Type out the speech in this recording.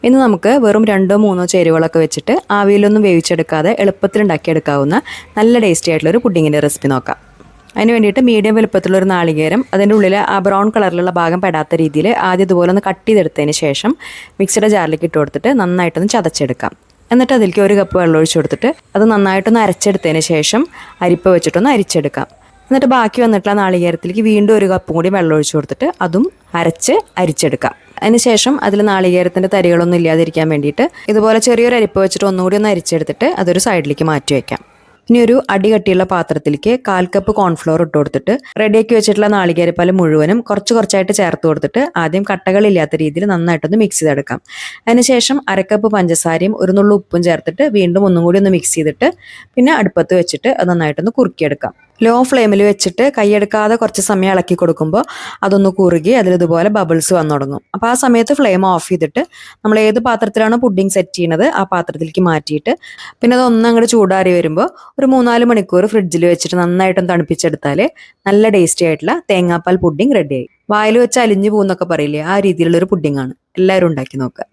ഇന്ന് നമുക്ക് വെറും 2-3 ചേരുവകളൊക്കെ വെച്ചിട്ട് ആവിയിലൊന്നും വേവിച്ചെടുക്കാതെ എളുപ്പത്തിൽ ഉണ്ടാക്കിയെടുക്കാവുന്ന നല്ല ടേസ്റ്റി ആയിട്ടുള്ളൊരു പുഡിങ്ങിൻ്റെ റെസിപ്പി നോക്കാം. അതിന് വേണ്ടിയിട്ട് മീഡിയം വലുപ്പത്തിലുള്ളൊരു നാളികേരം, അതിൻ്റെ ഉള്ളിൽ ആ ബ്രൗൺ കളറിലുള്ള ഭാഗം പെടാത്ത രീതിയിൽ ആദ്യം ഇതുപോലെ ഒന്ന് കട്ട് ചെയ്തെടുത്തതിന് ശേഷം മിക്സിയുടെ ജാറിലേക്ക് ഇട്ട് കൊടുത്തിട്ട് നന്നായിട്ടൊന്ന് ചതച്ചെടുക്കാം. എന്നിട്ട് അതിലേക്ക് 1 കപ്പ് വെള്ളം ഒഴിച്ച് കൊടുത്തിട്ട് അത് നന്നായിട്ടൊന്ന് അരച്ചെടുത്തതിന് ശേഷം അരിപ്പ വെച്ചിട്ടൊന്ന് അരിച്ചെടുക്കാം. എന്നിട്ട് ബാക്കി വന്നിട്ടുള്ള നാളികേരത്തിലേക്ക് വീണ്ടും 1 കപ്പും കൂടി വെള്ളം ഒഴിച്ച് കൊടുത്തിട്ട് അതും അരിച്ചെടുക്കാം. അതിനുശേഷം അതിൽ നാളികേരത്തിൻ്റെ തരികളൊന്നും ഇല്ലാതിരിക്കാൻ വേണ്ടിയിട്ട് ഇതുപോലെ ചെറിയൊരു അരിപ്പ വെച്ചിട്ട് ഒന്നുകൂടി ഒന്ന് അരിച്ചെടുത്തിട്ട് അതൊരു സൈഡിലേക്ക് മാറ്റി വയ്ക്കാം. ഇനി ഒരു അടികട്ടിയുള്ള പാത്രത്തിലേക്ക് 1/4 കപ്പ് കോൺഫ്ലോർ ഇട്ട് കൊടുത്തിട്ട് റെഡിയാക്കി വെച്ചിട്ടുള്ള നാളികേരപ്പാൽ മുഴുവനും കുറച്ചായിട്ട് ചേർത്ത് കൊടുത്തിട്ട് ആദ്യം കട്ടകളില്ലാത്ത രീതിയിൽ നന്നായിട്ടൊന്ന് മിക്സ് ചെയ്തെടുക്കാം. അതിനുശേഷം 1/2 കപ്പ് പഞ്ചസാരയും 1 നുള്ളു ഉപ്പും ചേർത്തിട്ട് വീണ്ടും ഒന്നും കൂടി ഒന്ന് മിക്സ് ചെയ്തിട്ട് പിന്നെ അടുപ്പത്ത് വെച്ചിട്ട് അത് നന്നായിട്ടൊന്ന് കുറുക്കിയെടുക്കാം. ലോ ഫ്ലെയിമിൽ വെച്ചിട്ട് കൈയെടുക്കാതെ കുറച്ച് സമയം ഇളക്കി കൊടുക്കുമ്പോൾ അതൊന്ന് കുറുകി അതിലിതുപോലെ ബബിൾസ് വന്നു തുടങ്ങും. അപ്പോൾ ആ സമയത്ത് ഫ്ലെയിം ഓഫ് ചെയ്തിട്ട് നമ്മൾ ഏത് പാത്രത്തിലാണോ പുഡിംഗ് സെറ്റ് ചെയ്യുന്നത് ആ പാത്രത്തിലേക്ക് മാറ്റിയിട്ട് പിന്നെ അതൊന്ന് അങ്ങോട്ട് ചൂടാറി വരുമ്പോൾ ഒരു 3-4 മണിക്കൂർ ഫ്രിഡ്ജിൽ വെച്ചിട്ട് നന്നായിട്ടൊന്ന് തണുപ്പിച്ചെടുത്താൽ നല്ല ടേസ്റ്റി ആയിട്ടുള്ള തേങ്ങാപ്പാൽ പുഡിംഗ് റെഡിയായി. വായിൽ വെച്ച് അലിഞ്ഞു പോകുന്നൊക്കെ പറയില്ലേ, ആ രീതിയിലുള്ളൊരു പുഡിംഗ് ആണ്. എല്ലാവരും ഉണ്ടാക്കി നോക്കുക.